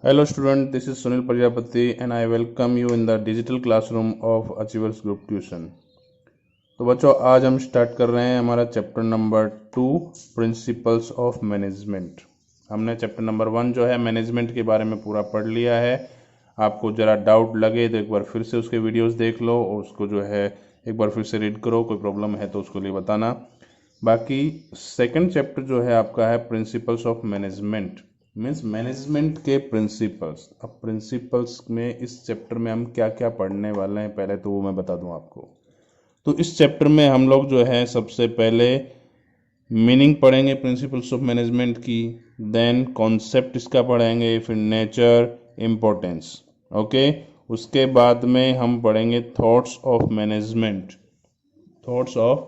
Hello student, this is Sunil Prajapati and I welcome you in the digital classroom of Achievers Group Tuition। तो बच्चों आज हम start कर रहे हैं हमारा chapter number 2 principles of management. हमने चैप्टर नंबर 1 जो है मैनेजमेंट के बारे में पूरा पढ़ लिया है। आपको ज़रा डाउट लगे तो एक बार फिर से उसके वीडियोस देख लो और उसको जो है एक बार फिर से रीड करो, कोई प्रॉब्लम है तो उसको लिए बताना। बाकी सेकंड चैप्टर जो है आपका है principles of management, means management के प्रिंसिपल्स। अब प्रिंसिपल्स में इस चैप्टर में हम क्या क्या पढ़ने वाले हैं पहले तो वो मैं बता दूं आपको। तो इस चैप्टर में हम लोग जो है सबसे पहले मीनिंग पढ़ेंगे प्रिंसिपल्स ऑफ मैनेजमेंट की, देन कॉन्सेप्ट इसका पढ़ेंगे, फिर नेचर, इम्पोर्टेंस, ओके। उसके बाद में हम पढ़ेंगे thoughts of management. Thoughts of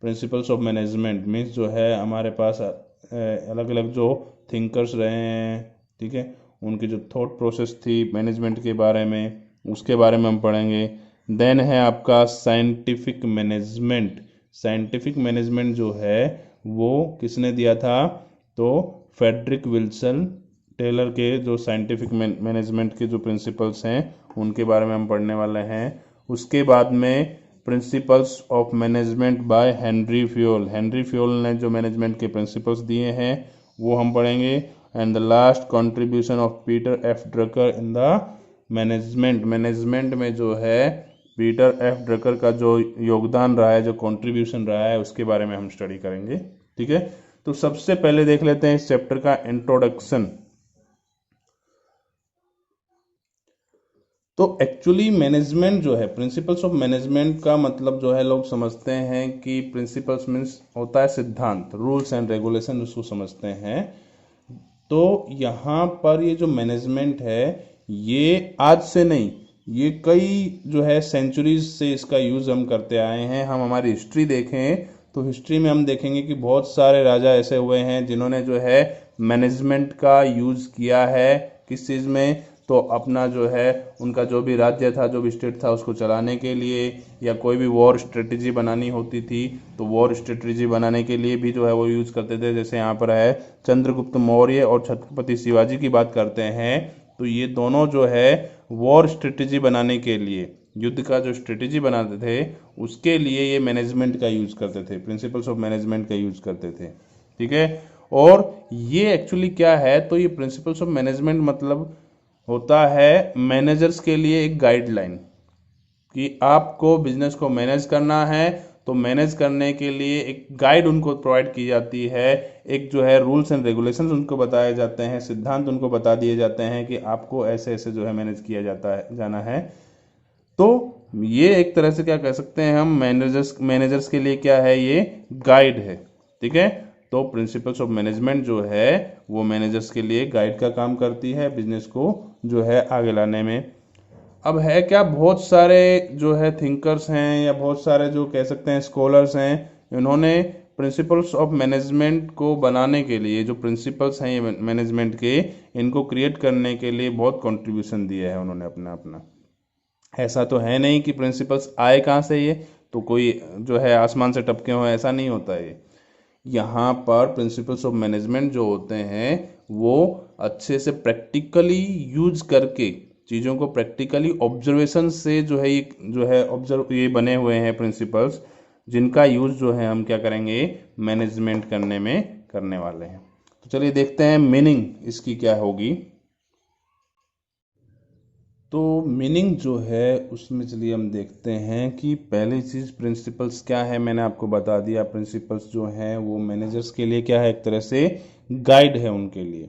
principles of management means जो है हमारे पास अलग अलग जो थिंकर्स रहे हैं, ठीक है, उनकी जो थॉट प्रोसेस थी मैनेजमेंट के बारे में, उसके बारे में हम पढ़ेंगे। देन है आपका साइंटिफिक मैनेजमेंट। साइंटिफिक मैनेजमेंट जो है वो किसने दिया था, तो फ्रेडरिक विल्सन टेलर के जो साइंटिफिक मैनेजमेंट के जो प्रिंसिपल्स हैं उनके बारे में हम पढ़ने वाले हैं। उसके बाद में principles of management by Henry Fayol. Henry Fayol ने जो मैनेजमेंट के प्रिंसिपल्स दिए हैं वो हम पढ़ेंगे। And the last contribution of Peter F Drucker in the management. Management में जो है पीटर एफ ड्रकर का जो योगदान रहा है, जो कंट्रीब्यूशन रहा है, उसके बारे में हम स्टडी करेंगे, ठीक है। तो सबसे पहले देख लेते हैं इस चैप्टर का इंट्रोडक्शन। तो एक्चुअली मैनेजमेंट जो है, प्रिंसिपल्स ऑफ मैनेजमेंट का मतलब जो है लोग समझते हैं कि प्रिंसिपल्स मीन्स होता है सिद्धांत, रूल्स एंड रेगुलेशन, उसको समझते हैं। तो यहाँ पर ये जो मैनेजमेंट है ये आज से नहीं, ये कई जो है सेंचुरीज से इसका यूज़ हम करते आए हैं। हम हमारी हिस्ट्री देखें तो हिस्ट्री में हम देखेंगे कि बहुत सारे राजा ऐसे हुए हैं जिन्होंने जो है मैनेजमेंट का यूज़ किया है। किस चीज़ में, तो अपना जो है उनका जो भी राज्य था, जो भी स्टेट था, उसको चलाने के लिए, या कोई भी वॉर स्ट्रेटजी बनानी होती थी तो वॉर स्ट्रेटजी बनाने के लिए भी जो है वो यूज़ करते थे। जैसे यहाँ पर है चंद्रगुप्त मौर्य और छत्रपति शिवाजी की बात करते हैं तो ये दोनों जो है वॉर स्ट्रेटजी बनाने के लिए, युद्ध का जो स्ट्रेटजी बनाते थे उसके लिए ये मैनेजमेंट का यूज़ करते थे, प्रिंसिपल्स ऑफ मैनेजमेंट का यूज़ करते थे, ठीक है। और ये एक्चुअली क्या है, तो ये प्रिंसिपल्स ऑफ मैनेजमेंट मतलब होता है मैनेजर्स के लिए एक गाइडलाइन कि आपको बिजनेस को मैनेज करना है तो मैनेज करने के लिए एक गाइड उनको प्रोवाइड की जाती है। एक जो है रूल्स एंड रेगुलेशंस उनको बताए जाते हैं, सिद्धांत उनको बता दिए जाते हैं कि आपको ऐसे ऐसे जो है मैनेज किया जाना है। तो ये एक तरह से क्या कह सकते हैं हम, मैनेजर्स के लिए क्या है, ये गाइड है, ठीक है। तो प्रिंसिपल्स ऑफ मैनेजमेंट जो है वो मैनेजर्स के लिए गाइड का काम करती है बिजनेस को जो है आगे लाने में। अब है क्या, बहुत सारे जो है थिंकर्स हैं या बहुत सारे जो कह सकते हैं स्कॉलर्स हैं, इन्होंने प्रिंसिपल्स ऑफ मैनेजमेंट को बनाने के लिए, जो प्रिंसिपल्स हैं ये मैनेजमेंट के, इनको क्रिएट करने के लिए बहुत कंट्रीब्यूशन दिया है उन्होंने अपना अपना। ऐसा तो है नहीं कि प्रिंसिपल्स आए कहाँ से, ये तो कोई जो है आसमान से टपके हो, ऐसा नहीं होता है। यहाँ पर प्रिंसिपल्स ऑफ मैनेजमेंट जो होते हैं वो अच्छे से प्रैक्टिकली यूज करके, चीज़ों को प्रैक्टिकली ऑब्जर्वेशन से जो है ये बने हुए हैं प्रिंसिपल्स, जिनका यूज जो है हम क्या करेंगे, मैनेजमेंट करने में करने वाले हैं। तो चलिए देखते हैं मीनिंग इसकी क्या होगी। तो मीनिंग जो है उसमें चलिए हम देखते हैं कि पहली चीज़ प्रिंसिपल्स क्या है, मैंने आपको बता दिया। प्रिंसिपल्स जो हैं वो मैनेजर्स के लिए क्या है, एक तरह से गाइड है उनके लिए।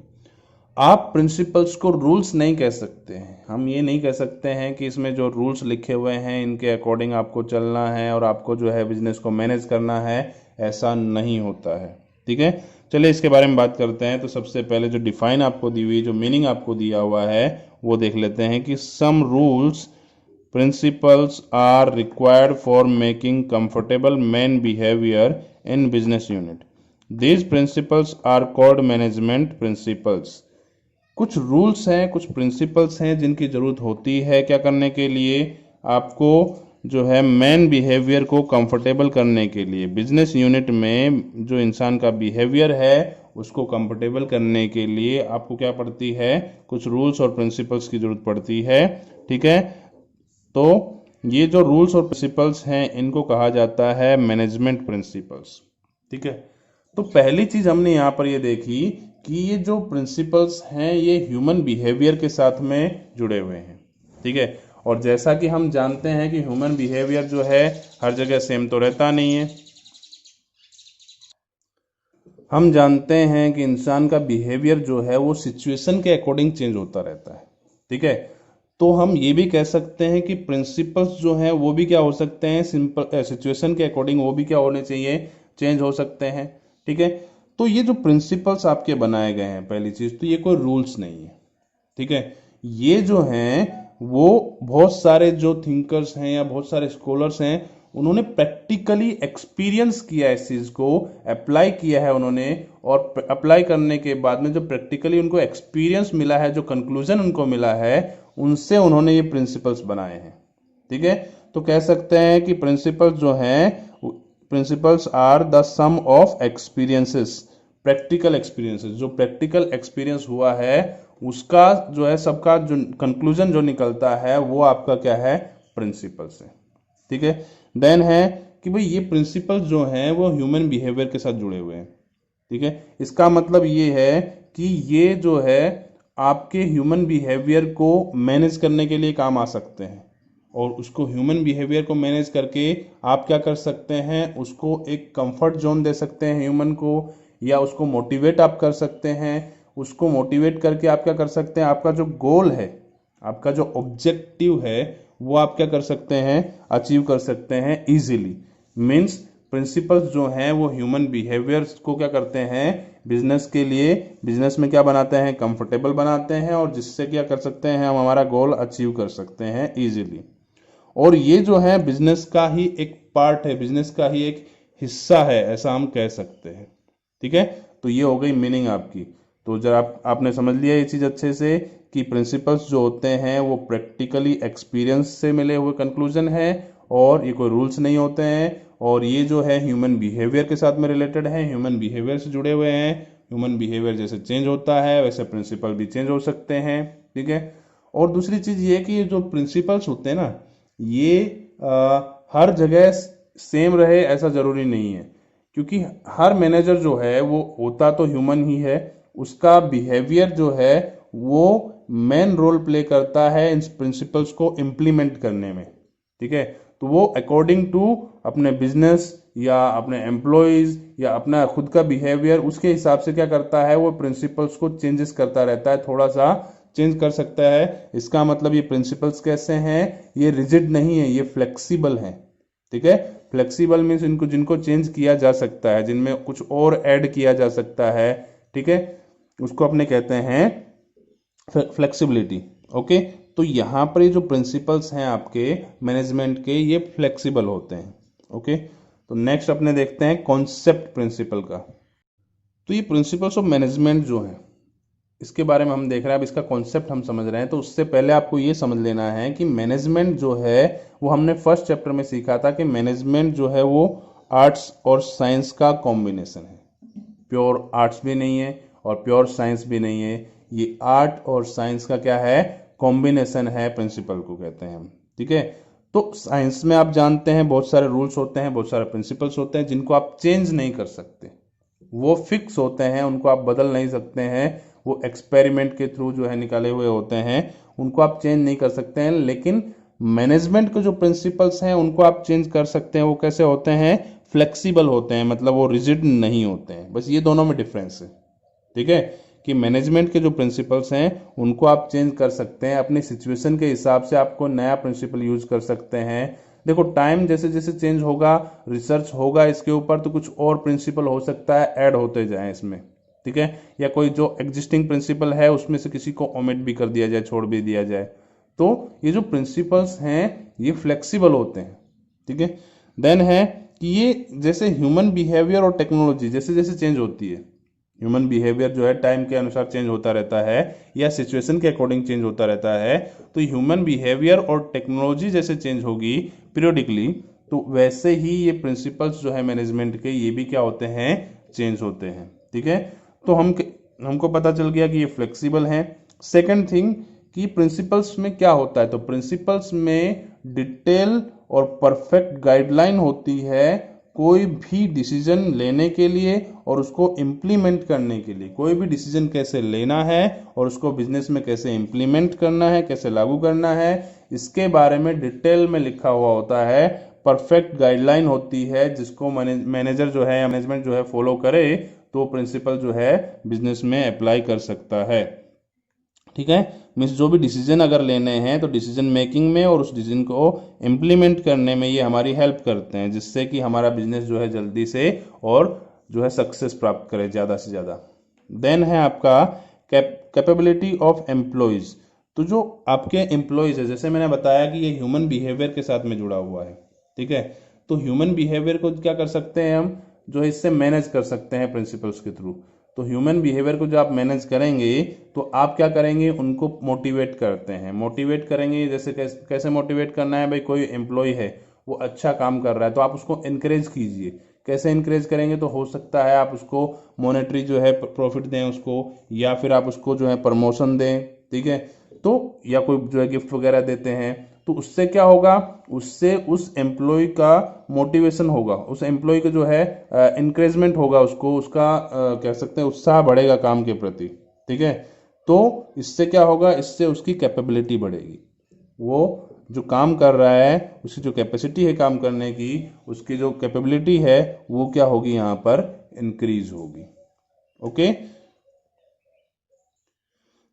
आप प्रिंसिपल्स को रूल्स नहीं कह सकते हैं, हम ये नहीं कह सकते हैं कि इसमें जो रूल्स लिखे हुए हैं इनके अकॉर्डिंग आपको चलना है और आपको जो है बिजनेस को मैनेज करना है, ऐसा नहीं होता है, ठीक है। चलिए इसके बारे में बात करते हैं। तो सबसे पहले जो डिफाइन आपको दी हुई, जो मीनिंग आपको दिया हुआ है वो देख लेते हैं कि some rules principles are required for making comfortable man behaviour in business unit. These principles are called management principles. कुछ रूल्स हैं, कुछ प्रिंसिपल्स हैं जिनकी ज़रूरत होती है क्या करने के लिए, आपको जो है मैन बिहेवियर को कंफर्टेबल करने के लिए। बिजनेस यूनिट में जो इंसान का बिहेवियर है उसको कंफर्टेबल करने के लिए आपको क्या पड़ती है, कुछ रूल्स और प्रिंसिपल्स की जरूरत पड़ती है। ठीक है, तो ये जो रूल्स और प्रिंसिपल्स हैं इनको कहा जाता है मैनेजमेंट प्रिंसिपल्स। ठीक है, तो पहली चीज हमने यहाँ पर ये देखी कि ये जो प्रिंसिपल्स हैं ये ह्यूमन बिहेवियर के साथ में जुड़े हुए हैं। ठीक है, और जैसा कि हम जानते हैं कि ह्यूमन बिहेवियर जो है हर जगह सेम तो रहता नहीं है। हम जानते हैं कि इंसान का बिहेवियर जो है वो सिचुएशन के अकॉर्डिंग चेंज होता रहता है। ठीक है, तो हम ये भी कह सकते हैं कि प्रिंसिपल्स जो हैं वो भी क्या हो सकते हैं, सिंपल सिचुएशन के अकॉर्डिंग वो भी क्या होने चाहिए, चेंज हो सकते हैं। ठीक है, तो ये जो प्रिंसिपल्स आपके बनाए गए हैं, पहली चीज तो ये कोई रूल्स नहीं है। ठीक है, ये जो हैं वो बहुत सारे जो थिंकर्स हैं या बहुत सारे स्कॉलर्स हैं उन्होंने प्रैक्टिकली एक्सपीरियंस किया है, इस चीज को अप्लाई किया है उन्होंने, और अप्लाई करने के बाद में जो प्रैक्टिकली उनको एक्सपीरियंस मिला है, जो कंक्लूजन उनको मिला है, उनसे उन्होंने ये प्रिंसिपल्स बनाए हैं। ठीक है, तो कह सकते हैं कि प्रिंसिपल्स जो हैं, principles are the sum of experiences, practical experiences, जो प्रैक्टिकल एक्सपीरियंस हुआ है उसका जो है सबका जो कंक्लूजन जो निकलता है वो आपका क्या है, प्रिंसिपल्स है। ठीक है, देन है कि भाई ये प्रिंसिपल्स जो हैं वो ह्यूमन बिहेवियर के साथ जुड़े हुए हैं। ठीक है, इसका मतलब ये है कि ये जो है आपके ह्यूमन बिहेवियर को मैनेज करने के लिए काम आ सकते हैं, और उसको ह्यूमन बिहेवियर को मैनेज करके आप क्या कर सकते हैं, उसको एक कंफर्ट जोन दे सकते हैं ह्यूमन को, या उसको मोटिवेट आप कर सकते हैं। उसको मोटिवेट करके आप क्या कर सकते हैं, आपका जो गोल है, आपका जो ऑब्जेक्टिव है वो आप क्या कर सकते हैं, अचीव कर सकते हैं इजीली। मीन्स प्रिंसिपल्स जो हैं वो ह्यूमन बिहेवियर को क्या करते हैं, बिजनेस के लिए, बिजनेस में क्या बनाते हैं, कंफर्टेबल बनाते हैं, और जिससे क्या कर सकते हैं, हम हमारा गोल अचीव कर सकते हैं इजीली। और ये जो है बिजनेस का ही एक पार्ट है, बिजनेस का ही एक हिस्सा है, ऐसा हम कह सकते हैं। ठीक है, तो ये हो गई मीनिंग आपकी। तो जब आपने समझ लिया ये चीज अच्छे से कि प्रिंसिपल्स जो होते हैं वो प्रैक्टिकली एक्सपीरियंस से मिले हुए कंक्लूजन है, और ये कोई रूल्स नहीं होते हैं, और ये जो है ह्यूमन बिहेवियर के साथ में रिलेटेड है, ह्यूमन बिहेवियर से जुड़े हुए हैं। ह्यूमन बिहेवियर जैसे चेंज होता है वैसे प्रिंसिपल भी चेंज हो सकते हैं। ठीक है, और दूसरी चीज ये कि ये जो प्रिंसिपल्स होते हैं ना, ये हर जगह सेम रहे ऐसा जरूरी नहीं है, क्योंकि हर मैनेजर जो है वो होता तो ह्यूमन ही है, उसका बिहेवियर जो है वो मेन रोल प्ले करता है इन प्रिंसिपल्स को इम्प्लीमेंट करने में। ठीक है, तो वो अकॉर्डिंग टू अपने बिजनेस या अपने एम्प्लॉयज या अपना खुद का बिहेवियर, उसके हिसाब से क्या करता है, वो प्रिंसिपल्स को चेंजेस करता रहता है, थोड़ा सा चेंज कर सकता है। इसका मतलब ये प्रिंसिपल्स कैसे हैं, ये रिजिड नहीं है, ये फ्लेक्सिबल हैं। ठीक है, फ्लेक्सिबल मीन्स इनको जिनको चेंज किया जा सकता है, जिनमें कुछ और ऐड किया जा सकता है। ठीक है, उसको अपने कहते हैं फ्लेक्सिबिलिटी। ओके, तो यहाँ पर ये जो प्रिंसिपल्स हैं आपके मैनेजमेंट के, ये फ्लेक्सिबल होते हैं। ओके, तो नेक्स्ट अपने देखते हैं कॉन्सेप्ट प्रिंसिपल का। तो ये प्रिंसिपल्स ऑफ मैनेजमेंट जो है इसके बारे में हम देख रहे हैं, अब इसका कॉन्सेप्ट हम समझ रहे हैं। तो उससे पहले आपको ये समझ लेना है कि मैनेजमेंट जो है वो हमने फर्स्ट चैप्टर में सीखा था कि मैनेजमेंट जो है वो आर्ट्स और साइंस का कॉम्बिनेशन है। प्योर आर्ट्स भी नहीं है और प्योर साइंस भी नहीं है, ये आर्ट और साइंस का क्या है, कॉम्बिनेशन है, प्रिंसिपल को कहते हैं हम। ठीक है, तो साइंस में आप जानते हैं बहुत सारे रूल्स होते हैं, बहुत सारे प्रिंसिपल्स होते हैं जिनको आप चेंज नहीं कर सकते, वो फिक्स होते हैं, उनको आप बदल नहीं सकते हैं, वो एक्सपेरिमेंट के थ्रू जो है निकाले हुए होते हैं, उनको आप चेंज नहीं कर सकते हैं। लेकिन मैनेजमेंट के जो प्रिंसिपल्स हैं उनको आप चेंज कर सकते हैं। वो कैसे होते हैं, फ्लेक्सिबल होते हैं, मतलब वो रिजिड नहीं होते हैं। बस ये दोनों में डिफरेंस है। ठीक है, कि मैनेजमेंट के जो प्रिंसिपल्स हैं उनको आप चेंज कर सकते हैं, अपनी सिचुएशन के हिसाब से आपको नया प्रिंसिपल यूज कर सकते हैं। देखो टाइम जैसे जैसे चेंज होगा, रिसर्च होगा इसके ऊपर, तो कुछ और प्रिंसिपल हो सकता है ऐड होते जाएं इसमें। ठीक है, या कोई जो एग्जिस्टिंग प्रिंसिपल है उसमें से किसी को ओमिट भी कर दिया जाए, छोड़ भी दिया जाए। तो ये जो प्रिंसिपल्स हैं ये फ्लेक्सिबल होते हैं। ठीक है, देन है कि ये जैसे ह्यूमन बिहेवियर और टेक्नोलॉजी जैसे जैसे चेंज होती है, ह्यूमन बिहेवियर जो है टाइम के अनुसार चेंज होता रहता है या सिचुएशन के अकॉर्डिंग चेंज होता रहता है, तो ह्यूमन बिहेवियर और टेक्नोलॉजी जैसे चेंज होगी पीरियोडिकली, तो वैसे ही ये प्रिंसिपल्स जो है मैनेजमेंट के, ये भी क्या होते हैं, चेंज होते हैं। ठीक है, तो हमको पता चल गया कि ये फ्लेक्सिबल हैं। सेकंड थिंग कि प्रिंसिपल्स में क्या होता है, तो प्रिंसिपल्स में डिटेल और परफेक्ट गाइडलाइन होती है कोई भी डिसीजन लेने के लिए और उसको इम्प्लीमेंट करने के लिए। कोई भी डिसीजन कैसे लेना है और उसको बिजनेस में कैसे इम्प्लीमेंट करना है, कैसे लागू करना है, इसके बारे में डिटेल में लिखा हुआ होता है। परफेक्ट गाइडलाइन होती है जिसको मैनेजर जो है या मैनेजमेंट जो है फॉलो करे तो प्रिंसिपल जो है बिजनेस में अप्लाई कर सकता है। ठीक है, मीन्स जो भी डिसीजन अगर लेने हैं तो डिसीजन मेकिंग में और उस डिसीजन को इम्प्लीमेंट करने में ये हमारी हेल्प करते हैं, जिससे कि हमारा बिजनेस जो है जल्दी से और जो है सक्सेस प्राप्त करे ज़्यादा से ज़्यादा। देन है आपका कैपेबिलिटी ऑफ एम्प्लॉयज़। तो जो आपके एम्प्लॉयज़ है, जैसे मैंने बताया कि ये ह्यूमन बिहेवियर के साथ में जुड़ा हुआ है। ठीक है, तो ह्यूमन बिहेवियर को क्या कर सकते हैं हम, जो है इससे मैनेज कर सकते हैं प्रिंसिपल्स के थ्रू। तो ह्यूमन बिहेवियर को जब आप मैनेज करेंगे तो आप क्या करेंगे, उनको मोटिवेट करते हैं। मोटिवेट करेंगे जैसे कैसे मोटिवेट करना है भाई, कोई एम्प्लॉय है वो अच्छा काम कर रहा है तो आप उसको इनकरेज कीजिए। कैसे इनकरेज करेंगे, तो हो सकता है आप उसको मॉनेटरी जो है प्रॉफिट दें उसको, या फिर आप उसको जो है प्रमोशन दें। ठीक है, तो या कोई जो है गिफ्ट वगैरह देते हैं, तो उससे क्या होगा, उससे उस एम्प्लॉय का मोटिवेशन होगा, उस एम्प्लॉय का जो है इंकरेजमेंट होगा, उसको उसका कह सकते हैं उत्साह बढ़ेगा काम के प्रति। ठीक है, तो इससे क्या होगा, इससे उसकी कैपेबिलिटी बढ़ेगी। वो जो काम कर रहा है उसकी जो कैपेसिटी है काम करने की, उसकी जो कैपेबिलिटी है वो क्या होगी, यहाँ पर इंक्रीज होगी। ओके,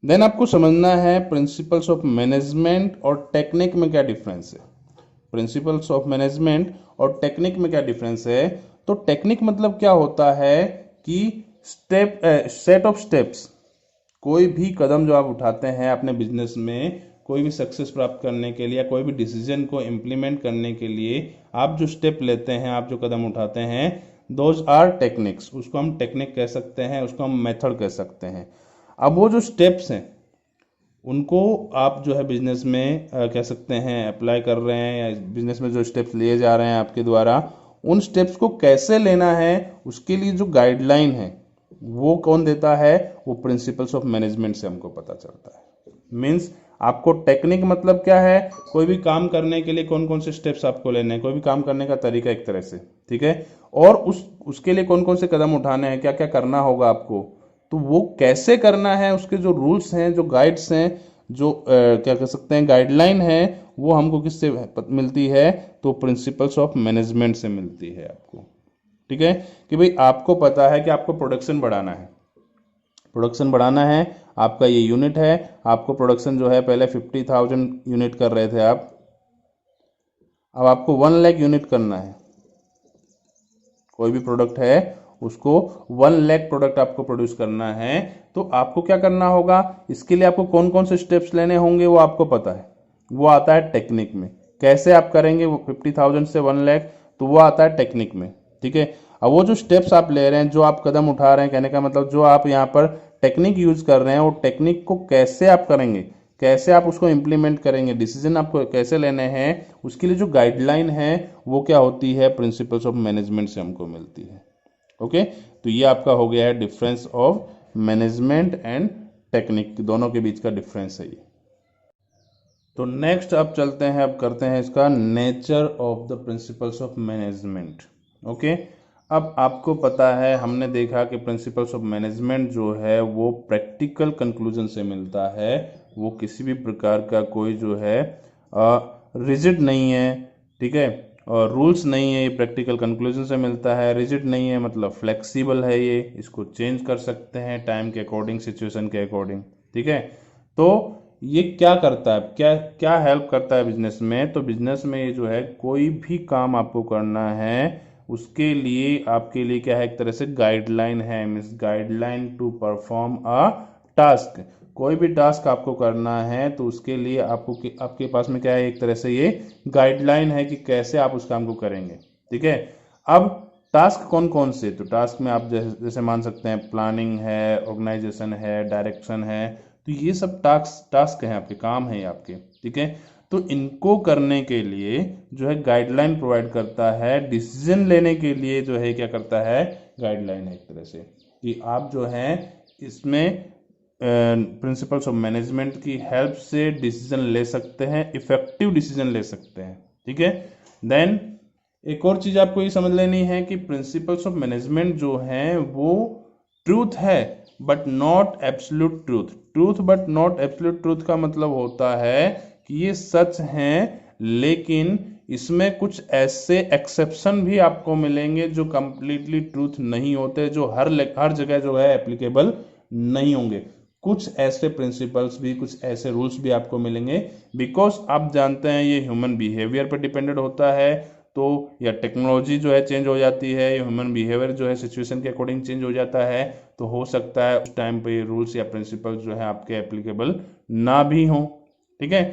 देन आपको समझना है प्रिंसिपल्स ऑफ मैनेजमेंट और टेक्निक में क्या डिफरेंस है। प्रिंसिपल्स ऑफ मैनेजमेंट और टेक्निक में क्या डिफरेंस है, तो टेक्निक मतलब क्या होता है कि सेट ऑफ स्टेप्स। कोई भी कदम जो आप उठाते हैं अपने बिजनेस में, कोई भी सक्सेस प्राप्त करने के लिए या कोई भी डिसीजन को इम्प्लीमेंट करने के लिए आप जो स्टेप लेते हैं, आप जो कदम उठाते हैं, दोज आर टेक्निक्स। उसको हम टेक्निक कह सकते हैं, उसको हम मेथड कह सकते हैं। अब वो जो स्टेप्स हैं उनको आप जो है बिजनेस में कह सकते हैं अप्लाई कर रहे हैं, या बिजनेस में जो स्टेप्स लिए जा रहे हैं आपके द्वारा, उन स्टेप्स को कैसे लेना है उसके लिए जो गाइडलाइन है वो कौन देता है, वो प्रिंसिपल्स ऑफ मैनेजमेंट से हमको पता चलता है। मीन्स आपको टेक्निक मतलब क्या है, कोई भी काम करने के लिए कौन कौन से स्टेप्स आपको लेने हैं, कोई भी काम करने का तरीका एक तरह से। ठीक है, और उसके लिए कौन कौन से कदम उठाने हैं, क्या क्या करना होगा आपको, तो वो कैसे करना है, उसके जो रूल्स हैं, जो गाइड्स हैं, जो क्या कह सकते हैं गाइडलाइन है, वो हमको किससे मिलती है, तो प्रिंसिपल्स ऑफ मैनेजमेंट से मिलती है आपको। ठीक है, कि भाई आपको पता है कि आपको प्रोडक्शन बढ़ाना है, प्रोडक्शन बढ़ाना है, आपका ये यूनिट है, आपको प्रोडक्शन जो है पहले 50,000 यूनिट कर रहे थे आप, अब आपको 1 लाख यूनिट करना है। कोई भी प्रोडक्ट है उसको 1 लाख प्रोडक्ट आपको प्रोड्यूस करना है, तो आपको क्या करना होगा, इसके लिए आपको कौन कौन से स्टेप्स लेने होंगे वो आपको पता है, वो आता है टेक्निक में। कैसे आप करेंगे वो 50,000 से 1 लाख, तो वो आता है टेक्निक में। ठीक है, अब वो जो स्टेप्स आप ले रहे हैं, जो आप कदम उठा रहे हैं, कहने का मतलब जो आप यहाँ पर टेक्निक यूज कर रहे हैं, वो टेक्निक को कैसे आप करेंगे, कैसे आप उसको इम्प्लीमेंट करेंगे, डिसीजन आपको कैसे लेने हैं, उसके लिए जो गाइडलाइन है वो क्या होती है, प्रिंसिपल्स ऑफ मैनेजमेंट से हमको मिलती है। ओके, तो ये आपका हो गया है difference of management and technique, दोनों के बीच का डिफरेंस है ये। तो नेक्स्ट अब चलते हैं, अब करते हैं इसका nature of the principles of management. Okay, अब आपको पता है, हमने देखा कि प्रिंसिपल्स ऑफ मैनेजमेंट जो है वो प्रैक्टिकल कंक्लूजन से मिलता है, वो किसी भी प्रकार का कोई जो है रिजिड नहीं है। ठीक है, और रूल्स नहीं है, ये प्रैक्टिकल कंक्लूजन से मिलता है। रिजिड नहीं है मतलब फ्लेक्सिबल है, ये इसको चेंज कर सकते हैं टाइम के अकॉर्डिंग, सिचुएशन के अकॉर्डिंग। ठीक है, तो ये क्या करता है, क्या क्या हेल्प करता है बिजनेस में, तो बिजनेस में ये जो है कोई भी काम आपको करना है उसके लिए आपके लिए क्या है, एक तरह से गाइडलाइन है, means guideline to perform a task. कोई भी टास्क आपको करना है तो उसके लिए आपके पास में क्या है, एक तरह से ये गाइडलाइन है कि कैसे आप उस काम को करेंगे। ठीक है, अब टास्क कौन कौन से, तो टास्क में आप जैसे मान सकते हैं प्लानिंग है, ऑर्गेनाइजेशन है, डायरेक्शन है, तो ये सब टास्क हैं, आपके काम हैं आपके। ठीक है, तो इनको करने के लिए जो है गाइडलाइन प्रोवाइड करता है, डिसीजन लेने के लिए जो है क्या करता है, गाइडलाइन है एक तरह से। कि आप जो है इसमें प्रिंसिपल्स ऑफ मैनेजमेंट की हेल्प से डिसीजन ले सकते हैं, इफेक्टिव डिसीजन ले सकते हैं। ठीक है, देन एक और चीज आपको ये समझ लेनी है कि प्रिंसिपल्स ऑफ मैनेजमेंट जो हैं वो ट्रूथ है but not absolute truth. Truth but not absolute truth का मतलब होता है कि ये सच हैं, लेकिन इसमें कुछ ऐसे एक्सेप्शन भी आपको मिलेंगे जो कंप्लीटली ट्रूथ नहीं होते, जो हर जगह जो है एप्लीकेबल नहीं होंगे। कुछ ऐसे प्रिंसिपल्स भी, कुछ ऐसे रूल्स भी आपको मिलेंगे, बिकॉज आप जानते हैं ये ह्यूमन बिहेवियर पर डिपेंडेंट होता है। तो या टेक्नोलॉजी जो है चेंज हो जाती है, या ह्यूमन बिहेवियर जो है सिचुएशन के अकॉर्डिंग चेंज हो जाता है, तो हो सकता है उस टाइम पे ये रूल्स या प्रिंसिपल्स जो है आपके एप्लीकेबल ना भी हों। ठीक है,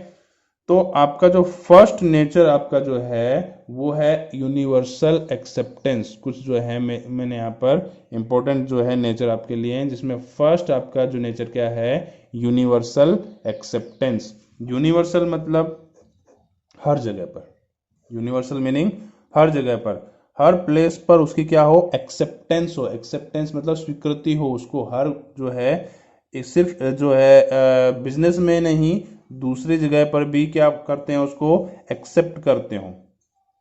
तो आपका जो फर्स्ट नेचर आपका जो है वो है यूनिवर्सल एक्सेप्टेंस। कुछ जो है मैंने यहाँ पर इंपॉर्टेंट जो है नेचर आपके लिए हैं, जिसमें फर्स्ट आपका जो नेचर क्या है, यूनिवर्सल एक्सेप्टेंस। यूनिवर्सल मतलब हर जगह पर, यूनिवर्सल मीनिंग हर जगह पर, हर प्लेस पर उसकी क्या हो, एक्सेप्टेंस हो। एक्सेप्टेंस मतलब स्वीकृति हो उसको, हर जो है सिर्फ जो है बिजनेस में नहीं, दूसरी जगह पर भी क्या करते हैं, उसको एक्सेप्ट करते हो।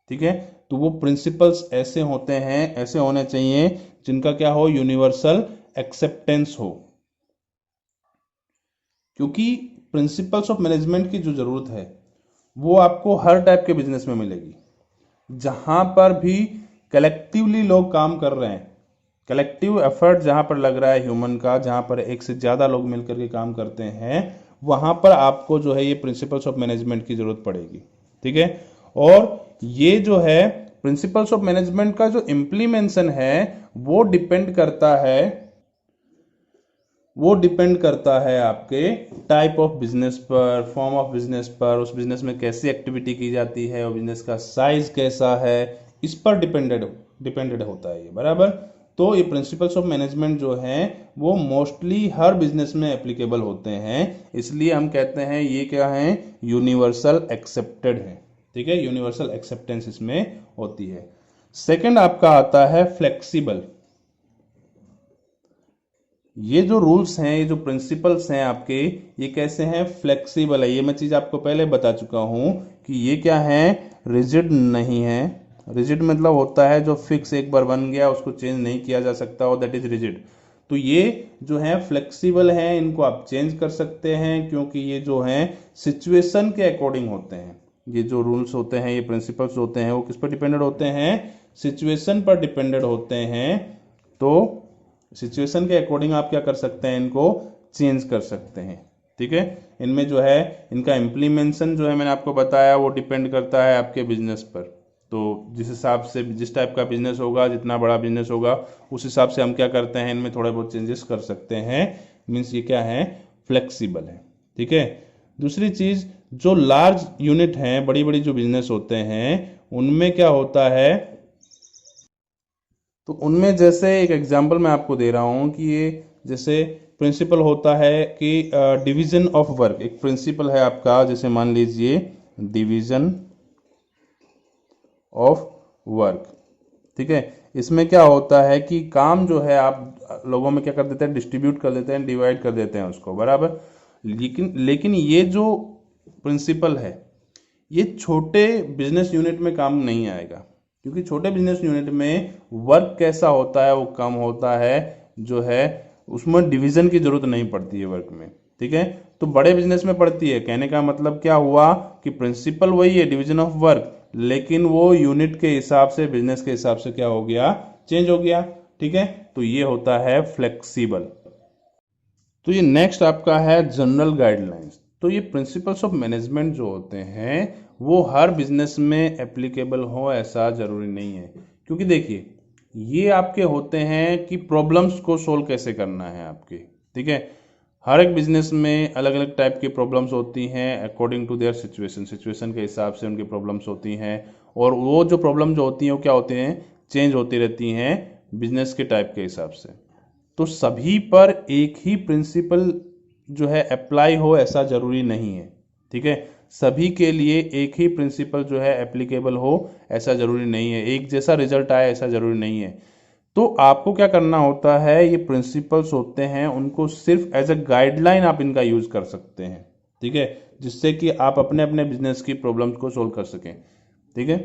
ठीक है, तो वो प्रिंसिपल्स ऐसे होते हैं, ऐसे होने चाहिए जिनका क्या हो, यूनिवर्सल एक्सेप्टेंस हो। क्योंकि प्रिंसिपल्स ऑफ मैनेजमेंट की जो जरूरत है वो आपको हर टाइप के बिजनेस में मिलेगी, जहां पर भी कलेक्टिवली लोग काम कर रहे हैं, कलेक्टिव एफर्ट जहां पर लग रहा है ह्यूमन का, जहां पर एक से ज्यादा लोग मिलकर के काम करते हैं, वहां पर आपको जो है ये प्रिंसिपल्स ऑफ मैनेजमेंट की जरूरत पड़ेगी। ठीक है, और ये जो है प्रिंसिपल्स ऑफ मैनेजमेंट का जो इम्प्लीमेंशन है वो डिपेंड करता है, वो डिपेंड करता है आपके टाइप ऑफ बिजनेस पर, फॉर्म ऑफ बिजनेस पर, उस बिजनेस में कैसी एक्टिविटी की जाती है, और बिजनेस का साइज कैसा है, इस पर डिपेंडेड होता है ये, बराबर। तो ये प्रिंसिपल्स ऑफ मैनेजमेंट जो हैं वो मोस्टली हर बिजनेस में एप्लीकेबल होते हैं, इसलिए हम कहते हैं ये क्या है, यूनिवर्सल एक्सेप्टेड है। ठीक है, यूनिवर्सल एक्सेप्टेंस इसमें होती है। सेकंड आपका आता है फ्लेक्सिबल। ये जो रूल्स हैं, ये जो प्रिंसिपल्स हैं आपके, ये कैसे हैं, फ्लेक्सिबल है। ये मैं चीज आपको पहले बता चुका हूं कि ये क्या है, रिजिड नहीं है। रिजिड मतलब होता है जो फिक्स एक बार बन गया उसको चेंज नहीं किया जा सकता, और दैट इज रिजिड। तो ये जो है फ्लेक्सिबल है, इनको आप चेंज कर सकते हैं, क्योंकि ये जो है सिचुएशन के अकॉर्डिंग होते हैं। ये जो रूल्स होते हैं, ये प्रिंसिपल्स होते हैं, वो किस पर डिपेंडेड होते हैं, सिचुएशन पर डिपेंडेड होते हैं। तो सिचुएशन के अकॉर्डिंग आप क्या कर सकते हैं, इनको चेंज कर सकते हैं। ठीक है, इनमें जो है इनका इम्प्लीमेंशन जो है मैंने आपको बताया वो डिपेंड करता है आपके बिजनेस पर। तो जिस हिसाब से, जिस टाइप का बिजनेस होगा, जितना बड़ा बिजनेस होगा, उस हिसाब से हम क्या करते हैं, इनमें थोड़े बहुत चेंजेस कर सकते हैं। मीन्स ये क्या है, फ्लेक्सिबल है। ठीक है, दूसरी चीज, जो लार्ज यूनिट हैं, बड़ी बड़ी जो बिजनेस होते हैं, उनमें क्या होता है, तो उनमें जैसे एक एग्जांपल मैं आपको दे रहा हूं कि ये जैसे प्रिंसिपल होता है कि डिवीजन ऑफ वर्क, एक प्रिंसिपल है आपका, जैसे मान लीजिए डिवीजन ऑफ वर्क। ठीक है, इसमें क्या होता है कि काम जो है आप लोगों में क्या कर देते हैं, डिस्ट्रीब्यूट कर देते हैं, डिवाइड कर देते हैं उसको, बराबर। लेकिन ये जो प्रिंसिपल है ये छोटे बिजनेस यूनिट में काम नहीं आएगा, क्योंकि छोटे बिजनेस यूनिट में वर्क कैसा होता है, वो कम होता है, जो है उसमें डिवीजन की जरूरत नहीं पड़ती है वर्क में। ठीक है, तो बड़े बिजनेस में पड़ती है। कहने का मतलब क्या हुआ कि प्रिंसिपल वही है, डिवीजन ऑफ वर्क, लेकिन वो यूनिट के हिसाब से, बिजनेस के हिसाब से क्या हो गया, चेंज हो गया। ठीक है, तो ये होता है फ्लेक्सिबल। तो ये नेक्स्ट आपका है जनरल गाइडलाइंस। तो ये प्रिंसिपल्स ऑफ मैनेजमेंट जो होते हैं वो हर बिजनेस में एप्लीकेबल हो ऐसा जरूरी नहीं है, क्योंकि देखिए ये आपके होते हैं कि प्रॉब्लम्स को सोल्व कैसे करना है आपके। ठीक है, हर एक बिजनेस में अलग अलग टाइप की प्रॉब्लम्स होती हैं, according to their situation, situation के हिसाब से उनकी प्रॉब्लम्स होती हैं, और वो जो प्रॉब्लम जो होती हैं वो क्या होती हैं, चेंज होती रहती हैं बिजनेस के टाइप के हिसाब से। तो सभी पर एक ही प्रिंसिपल जो है अप्लाई हो ऐसा जरूरी नहीं है। ठीक है, सभी के लिए एक ही प्रिंसिपल जो है एप्लीकेबल हो ऐसा जरूरी नहीं है, एक जैसा रिजल्ट आए ऐसा जरूरी नहीं है। तो आपको क्या करना होता है, ये प्रिंसिपल्स होते हैं उनको सिर्फ एज अ गाइडलाइन आप इनका यूज कर सकते हैं, ठीक है, जिससे कि आप अपने अपने बिजनेस की प्रॉब्लम्स को सोल्व कर सकें, ठीक है।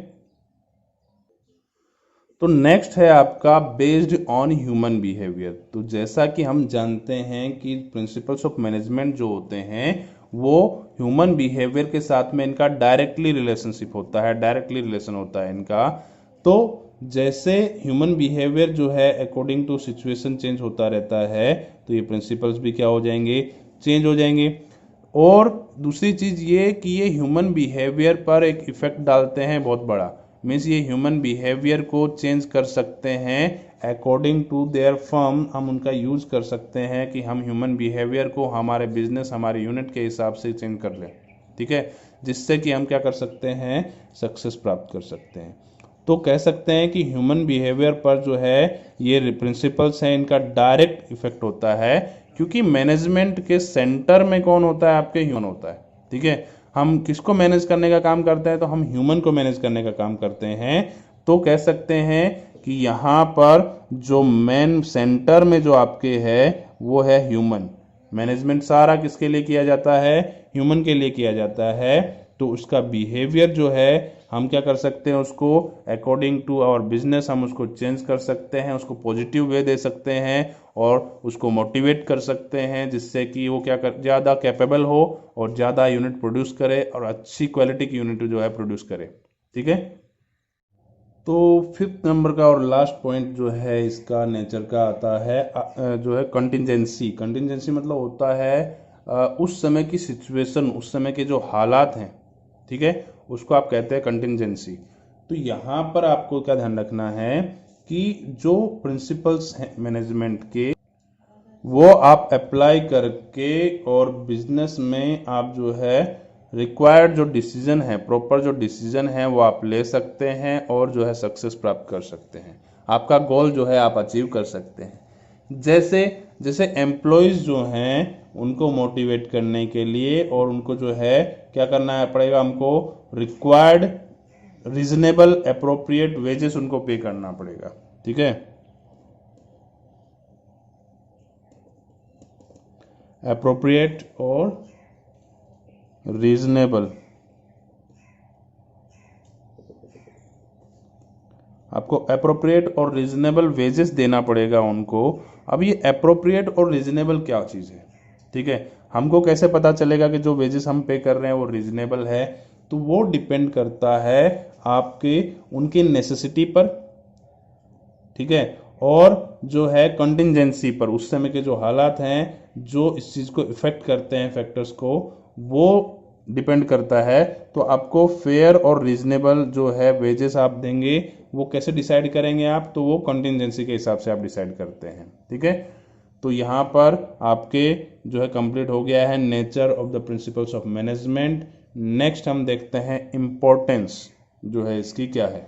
तो नेक्स्ट है आपका बेस्ड ऑन ह्यूमन बिहेवियर। तो जैसा कि हम जानते हैं कि प्रिंसिपल्स ऑफ मैनेजमेंट जो होते हैं वो ह्यूमन बिहेवियर के साथ में इनका डायरेक्टली रिलेशनशिप होता है, डायरेक्टली रिलेशन होता है इनका। तो जैसे ह्यूमन बिहेवियर जो है अकॉर्डिंग टू सिचुएशन चेंज होता रहता है, तो ये प्रिंसिपल्स भी क्या हो जाएंगे, चेंज हो जाएंगे। और दूसरी चीज ये कि ये ह्यूमन बिहेवियर पर एक इफेक्ट डालते हैं बहुत बड़ा, मीन्स ये ह्यूमन बिहेवियर को चेंज कर सकते हैं अकॉर्डिंग टू देयर फर्म। हम उनका यूज कर सकते हैं कि हम ह्यूमन बिहेवियर को हमारे बिजनेस, हमारे यूनिट के हिसाब से चेंज कर लें, ठीक है, जिससे कि हम क्या कर सकते हैं, सक्सेस प्राप्त कर सकते हैं। तो कह सकते हैं कि ह्यूमन बिहेवियर पर जो है ये प्रिंसिपल्स हैं, इनका डायरेक्ट इफेक्ट होता है, क्योंकि मैनेजमेंट के सेंटर में कौन होता है, आपके ह्यूमन होता है, ठीक है। हम किसको मैनेज करने का काम करते हैं, तो हम ह्यूमन को मैनेज करने का काम करते हैं। तो कह सकते हैं कि यहाँ पर जो मेन सेंटर में जो आपके है वो है ह्यूमन। मैनेजमेंट सारा किसके लिए किया जाता है, ह्यूमन के लिए किया जाता है। तो उसका बिहेवियर जो है हम क्या कर सकते हैं, उसको अकॉर्डिंग टू आवर बिजनेस हम उसको चेंज कर सकते हैं, उसको पॉजिटिव वे दे सकते हैं और उसको मोटिवेट कर सकते हैं, जिससे कि वो क्या कर ज़्यादा कैपेबल हो और ज़्यादा यूनिट प्रोड्यूस करे और अच्छी क्वालिटी की यूनिट जो है प्रोड्यूस करे, ठीक है। तो फिफ्थ नंबर का और लास्ट पॉइंट जो है इसका नेचर का आता है जो है कंटिजेंसी। कंटिजेंसी मतलब होता है उस समय की सिचुएशन, उस समय के जो हालात हैं, ठीक है, उसको आप कहते हैं कंटिजेंसी। तो यहाँ पर आपको क्या ध्यान रखना है कि जो प्रिंसिपल्स हैं मैनेजमेंट के वो आप अप्लाई करके और बिजनेस में आप जो है रिक्वायर्ड जो डिसीजन है, प्रॉपर जो डिसीजन है वो आप ले सकते हैं और जो है सक्सेस प्राप्त कर सकते हैं, आपका गोल जो है आप अचीव कर सकते हैं। जैसे जैसे एम्प्लॉयज़ जो हैं उनको मोटिवेट करने के लिए और उनको जो है क्या करना है पड़ेगा, हमको रिक्वायर्ड रीजनेबल अप्रोप्रिएट वेजेस उनको पे करना पड़ेगा, ठीक है। अप्रोप्रिएट और रीजनेबल, आपको अप्रोप्रिएट और रीजनेबल वेजेस देना पड़ेगा उनको। अब ये अप्रोप्रिएट और रीजनेबल क्या चीज़ है, ठीक है, हमको कैसे पता चलेगा कि जो वेजेस हम पे कर रहे हैं वो रीजनेबल है, तो वो डिपेंड करता है आपके उनकी नेसेसिटी पर, ठीक है, और जो है कंटिजेंसी पर, उस समय के जो हालात हैं जो इस चीज़ को इफेक्ट करते हैं फैक्टर्स को, वो डिपेंड करता है। तो आपको फेयर और रीजनेबल जो है वेजेस आप देंगे, वो कैसे डिसाइड करेंगे आप, तो वो कंटिजेंसी के हिसाब से आप डिसाइड करते हैं, ठीक है। तो यहाँ पर आपके जो है कंप्लीट हो गया है nature of the principles of management. Next हम देखते हैं इम्पोर्टेंस जो है इसकी क्या है।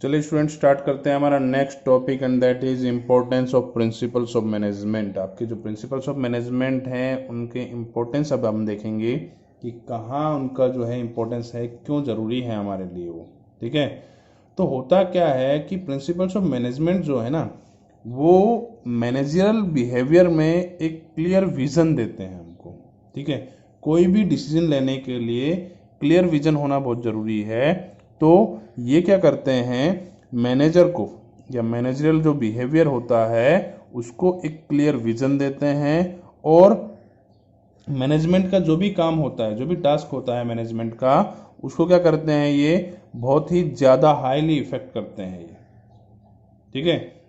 चलिए स्टूडेंट स्टार्ट करते हैं हमारा next topic and that is importance of principles of management. आपके जो प्रिंसिपल्स ऑफ मैनेजमेंट हैं उनके इम्पोर्टेंस अब हम देखेंगे कि कहाँ उनका जो है इम्पोर्टेंस है, क्यों ज़रूरी है हमारे लिए वो, ठीक है। तो होता क्या है कि प्रिंसिपल्स ऑफ मैनेजमेंट जो है ना वो मैनेजरल बिहेवियर में एक क्लियर विजन देते हैं हमको, ठीक है। कोई भी डिसीजन लेने के लिए क्लियर विजन होना बहुत ज़रूरी है। तो ये क्या करते हैं, मैनेजर को या मैनेजरियल जो बिहेवियर होता है उसको एक क्लियर विजन देते हैं और मैनेजमेंट का जो भी काम होता है, जो भी टास्क होता है मैनेजमेंट का, उसको क्या करते हैं, ये बहुत ही ज़्यादा हाईली इफेक्ट करते हैं ये, ठीक है।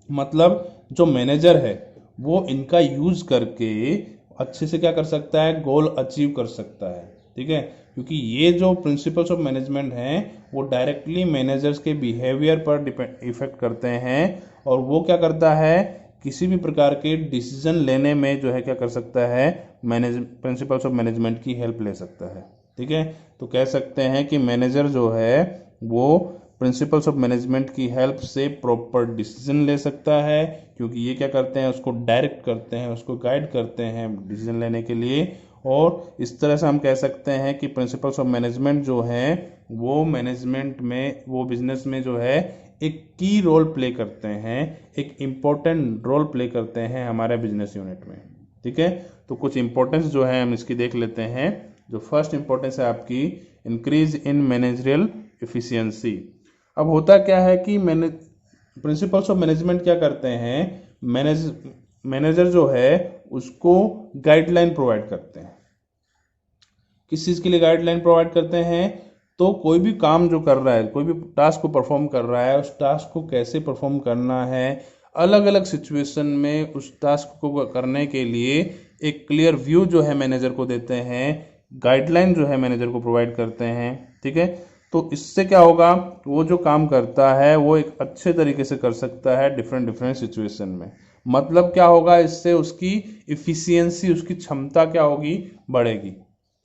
मतलब जो मैनेजर है वो इनका यूज करके अच्छे से क्या कर सकता है, गोल अचीव कर सकता है, ठीक है। क्योंकि ये जो प्रिंसिपल्स ऑफ मैनेजमेंट हैं वो डायरेक्टली मैनेजर्स के बिहेवियर पर डिपेंड इफेक्ट करते हैं और वो क्या करता है, किसी भी प्रकार के डिसीजन लेने में जो है क्या कर सकता है, मैनेज प्रिंसिपल्स ऑफ मैनेजमेंट की हेल्प ले सकता है, ठीक है। तो कह सकते हैं कि मैनेजर जो है वो प्रिंसिपल्स ऑफ मैनेजमेंट की हेल्प से प्रॉपर डिसीजन ले सकता है, क्योंकि ये क्या करते हैं, उसको डायरेक्ट करते हैं, उसको गाइड करते हैं डिसीजन लेने के लिए। और इस तरह से हम कह सकते हैं कि प्रिंसिपल्स ऑफ मैनेजमेंट जो हैं वो मैनेजमेंट में, वो बिजनेस में जो है एक की रोल प्ले करते हैं, एक इम्पोर्टेंट रोल प्ले करते हैं हमारे बिजनेस यूनिट में। ठीक है, तो कुछ इंपॉर्टेंस जो है हम इसकी देख लेते हैं। जो फर्स्ट इंपॉर्टेंस है आपकी, इंक्रीज इन मैनेजरियल एफिशिएंसी। अब होता क्या है कि प्रिंसिपल्स ऑफ मैनेजमेंट क्या करते हैं, मैनेजर जो है उसको गाइडलाइन प्रोवाइड करते हैं। किस चीज़ के लिए गाइडलाइन प्रोवाइड करते हैं, तो कोई भी काम जो कर रहा है, कोई भी टास्क को परफॉर्म कर रहा है, उस टास्क को कैसे परफॉर्म करना है, अलग अलग सिचुएशन में उस टास्क को करने के लिए एक क्लियर व्यू जो है मैनेजर को देते हैं, गाइडलाइन जो है मैनेजर को प्रोवाइड करते हैं। ठीक है, तो इससे क्या होगा, वो जो काम करता है वो एक अच्छे तरीके से कर सकता है डिफरेंट डिफरेंट सिचुएशन में। मतलब क्या होगा, इससे उसकी इफिशियंसी, उसकी क्षमता क्या होगी, बढ़ेगी।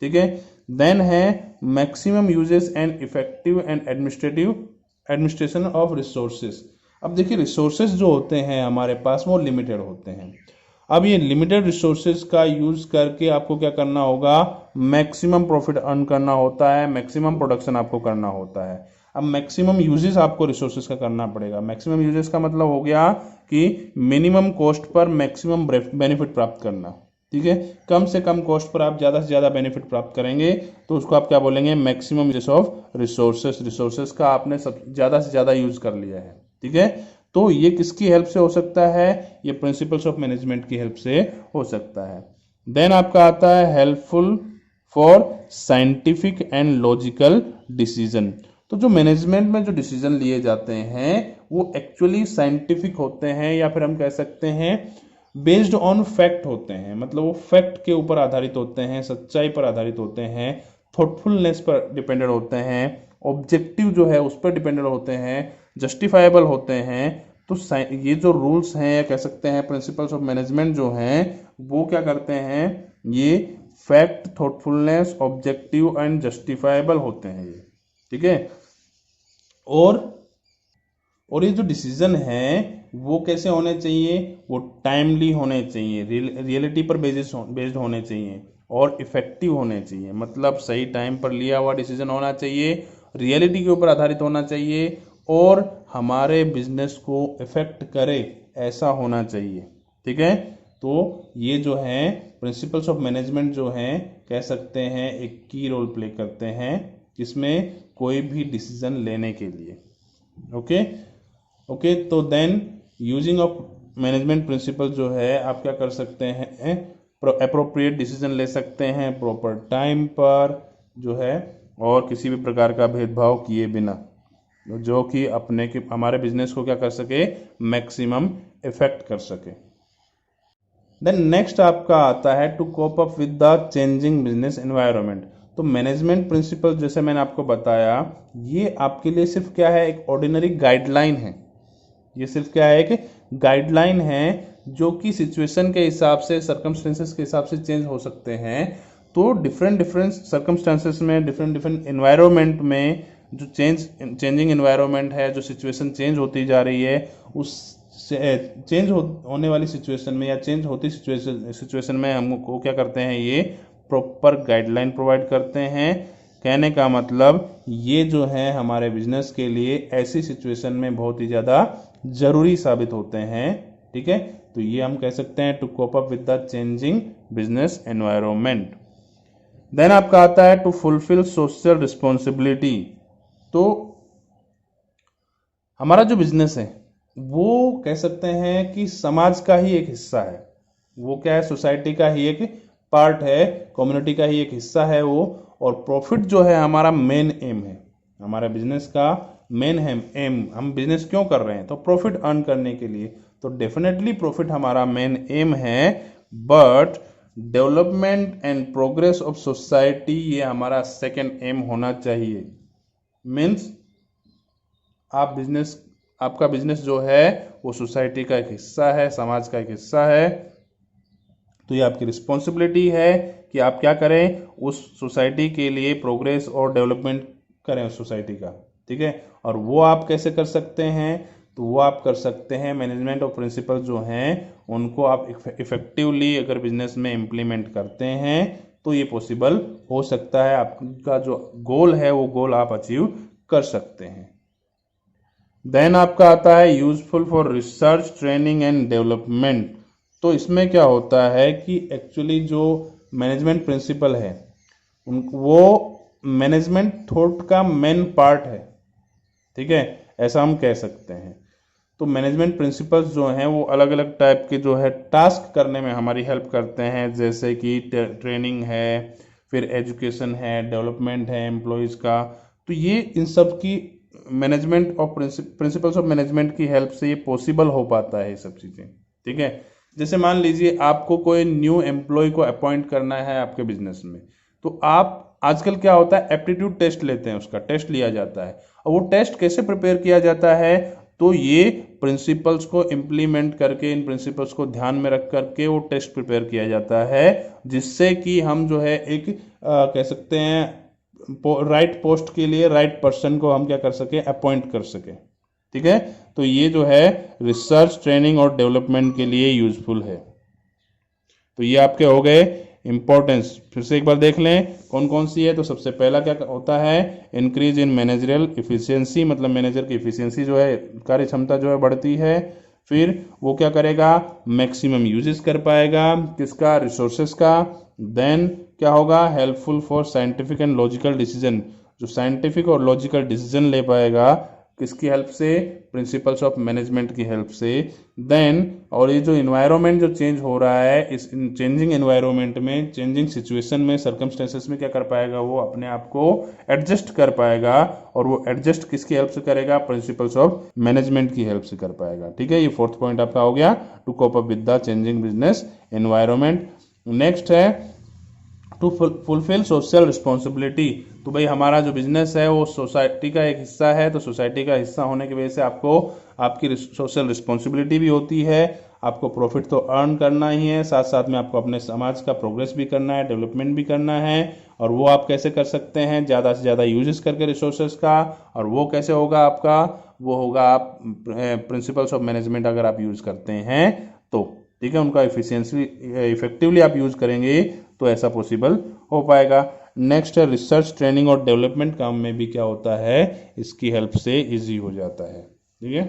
ठीक है, देन है maximum uses and effective and administration of resources. अब देखिए, रिसोर्सेज जो होते हैं हमारे पास वो लिमिटेड होते हैं। अब ये लिमिटेड रिसोर्सेज का यूज करके आपको क्या करना होगा, मैक्सिमम प्रॉफिट अर्न करना होता है, मैक्सिमम प्रोडक्शन आपको करना होता है। अब मैक्सिमम यूजेस आपको रिसोर्सेज का करना पड़ेगा। मैक्सिमम यूजेस का मतलब हो गया कि minimum cost per maximum benefit प्राप्त करना। ठीक है, कम से कम कॉस्ट पर आप ज़्यादा से ज़्यादा बेनिफिट प्राप्त करेंगे, तो उसको आप क्या बोलेंगे, maximum use of resources. Resources का आपने सब ज़्यादा से ज़्यादा यूज कर लिया है। ठीक है, तो ये किसकी हेल्प से हो सकता है, ये प्रिंसिपल्स ऑफ मैनेजमेंट की हेल्प से हो सकता है। देन आपका आता है helpful for scientific and logical decision. तो जो मैनेजमेंट में जो डिसीजन लिए जाते हैं वो एक्चुअली साइंटिफिक होते हैं, या फिर हम कह सकते हैं बेस्ड ऑन फैक्ट होते हैं। मतलब वो फैक्ट के ऊपर आधारित होते हैं, सच्चाई पर आधारित होते हैं, थॉटफुलनेस पर डिपेंडेंट होते हैं, ऑब्जेक्टिव जो है उस पर डिपेंडेंट होते हैं, जस्टिफाइबल होते हैं। तो ये जो रूल्स हैं, या कह सकते हैं प्रिंसिपल्स ऑफ मैनेजमेंट जो हैं, वो क्या करते हैं, ये fact, thoughtfulness, objective and justifiable होते हैं ये। ठीक है, और ये जो डिसीजन है वो कैसे होने चाहिए, वो टाइमली होने चाहिए, रियलिटी पर बेस्ड होने चाहिए, और इफेक्टिव होने चाहिए। मतलब सही टाइम पर लिया हुआ डिसीजन होना चाहिए, रियलिटी के ऊपर आधारित होना चाहिए, और हमारे बिजनेस को इफेक्ट करे ऐसा होना चाहिए। ठीक है, तो ये जो है प्रिंसिपल्स ऑफ मैनेजमेंट जो हैं, कह सकते हैं एक की रोल प्ले करते हैं जिसमें कोई भी डिसीजन लेने के लिए। ओके, तो then using of management principle जो है, आप क्या कर सकते हैं, अप्रोप्रिएट डिसीजन ले सकते हैं प्रॉपर टाइम पर जो है, और किसी भी प्रकार का भेदभाव किए बिना, जो कि हमारे बिजनेस को क्या कर सके, मैक्सिमम इफेक्ट कर सके। देन नेक्स्ट आपका आता है to cope up with the changing business environment. तो मैनेजमेंट प्रिंसिपल जैसे मैंने आपको बताया, ये आपके लिए सिर्फ क्या है, एक ऑर्डिनरी गाइडलाइन है। ये सिर्फ क्या है, एक गाइडलाइन है जो कि सिचुएशन के हिसाब से, सर्कमस्टेंसेस के हिसाब से चेंज हो सकते हैं। तो डिफरेंट डिफरेंट सर्कमस्टेंसेस में, डिफरेंट डिफरेंट एनवायरनमेंट में, जो चेंजिंग एनवायरनमेंट है, जो सिचुएशन चेंज होती जा रही है, उस चेंज होने वाली सिचुएशन में या चेंज होती सिचुएशन में हमको क्या करते हैं, ये प्रॉपर गाइडलाइन प्रोवाइड करते हैं। कहने का मतलब ये जो है हमारे बिजनेस के लिए ऐसी सिचुएशन में बहुत ही ज़्यादा जरूरी साबित होते हैं। ठीक है, तो ये हम कह सकते हैं to cope up with the changing business environment. Then आपका आता है टू फुलफिल सोशल रिस्पॉन्सिबिलिटी। तो हमारा जो बिजनेस है वो कह सकते हैं कि समाज का ही एक हिस्सा है। वो क्या है, सोसाइटी का ही एक पार्ट है, कम्युनिटी का ही एक हिस्सा है वो। और प्रॉफिट जो है हमारा मेन एम है, हमारे बिजनेस का मेन है एम। हम बिजनेस क्यों कर रहे हैं, तो प्रॉफिट अर्न करने के लिए। तो डेफिनेटली प्रॉफिट हमारा मेन एम है, but development and progress of society ये हमारा सेकेंड एम होना चाहिए। मीन्स आपका बिजनेस जो है वो सोसाइटी का एक हिस्सा है, समाज का एक हिस्सा है। तो ये आपकी रिस्पॉन्सिबिलिटी है कि आप क्या करें, उस सोसाइटी के लिए प्रोग्रेस और डेवलपमेंट करें उस सोसाइटी का। ठीक है, और वो आप कैसे कर सकते हैं, तो वो आप कर सकते हैं मैनेजमेंट ऑफ प्रिंसिपल जो हैं उनको आप इफेक्टिवली अगर बिजनेस में इम्प्लीमेंट करते हैं तो ये पॉसिबल हो सकता है। आपका जो गोल है वो गोल आप अचीव कर सकते हैं। देन आपका आता है useful for research training and development. तो इसमें क्या होता है कि एक्चुअली जो मैनेजमेंट प्रिंसिपल है वो मैनेजमेंट थॉट का मेन पार्ट है, ठीक है, ऐसा हम कह सकते हैं। तो मैनेजमेंट प्रिंसिपल्स जो हैं वो अलग अलग टाइप के जो है टास्क करने में हमारी हेल्प करते हैं, जैसे कि ट्रेनिंग है, फिर एजुकेशन है, डेवलपमेंट है एम्प्लॉयज़ का। तो ये इन सब की मैनेजमेंट और प्रिंसिपल्स ऑफ मैनेजमेंट की हेल्प से ये पॉसिबल हो पाता है ये सब चीज़ें, ठीक है। जैसे मान लीजिए आपको कोई न्यू एम्प्लॉय को अपॉइंट करना है आपके बिजनेस में, तो आप आजकल क्या होता है एप्टीट्यूड टेस्ट लेते हैं, उसका टेस्ट लिया जाता है। और वो टेस्ट कैसे प्रिपेयर किया जाता है, तो ये प्रिंसिपल्स को इम्प्लीमेंट करके, इन प्रिंसिपल्स को ध्यान में रख करके वो टेस्ट प्रिपेयर किया जाता है, जिससे कि हम जो है एक कह सकते हैं राइट पोस्ट के लिए राइट पर्सन को हम क्या कर सके, अपॉइंट कर सके, ठीक है। तो ये जो है रिसर्च ट्रेनिंग और डेवलपमेंट के लिए यूजफुल है। तो ये आपके हो गए इंपॉर्टेंस। फिर से एक बार देख लें कौन कौन सी है। तो सबसे पहला क्या होता है, इंक्रीज इन मैनेजरियल इफिशियंसी, मतलब मैनेजर की इफिशियंसी जो है, कार्य क्षमता जो है बढ़ती है। फिर वो क्या करेगा, मैक्सिमम यूजेस कर पाएगा किसका, रिसोर्सेस का। देन क्या होगा, helpful for scientific and logical decision, जो साइंटिफिक और लॉजिकल डिसीजन ले पाएगा किसकी हेल्प से, प्रिंसिपल्स ऑफ मैनेजमेंट की हेल्प से। देन और ये जो इन्वायरमेंट जो चेंज हो रहा है, इस चेंजिंग इन्वायरमेंट में, चेंजिंग सिचुएशन में, सर्कमस्टेंसेस में क्या कर पाएगा, वो अपने आप को एडजस्ट कर पाएगा। और वो एडजस्ट किसकी हेल्प से करेगा, प्रिंसिपल्स ऑफ मैनेजमेंट की हेल्प से कर पाएगा, ठीक है। ये फोर्थ पॉइंट आपका हो गया, to cope up with the changing business environment. Next है टू फुलफिल सोशल रिस्पॉन्सिबिलिटी। तो भाई हमारा जो बिजनेस है वो सोसाइटी का एक हिस्सा है, तो सोसाइटी का हिस्सा होने की वजह से आपको आपकी सोशल रिस्पॉन्सिबिलिटी भी होती है। आपको प्रॉफिट तो अर्न करना ही है, साथ साथ में आपको अपने समाज का प्रोग्रेस भी करना है, डेवलपमेंट भी करना है। और वो आप कैसे कर सकते हैं, ज़्यादा से ज़्यादा यूजेस करके रिसोर्सेज का। और वो कैसे होगा आपका, वो होगा आप प्रिंसिपल्स ऑफ मैनेजमेंट अगर आप यूज़ करते हैं तो, ठीक है। उनका इफिशियंसी इफेक्टिवली आप यूज़ करेंगे तो ऐसा पॉसिबल हो पाएगा। नेक्स्ट है रिसर्च ट्रेनिंग और डेवलपमेंट काम में भी क्या होता है, इसकी हेल्प से इजी हो जाता है, ठीक है।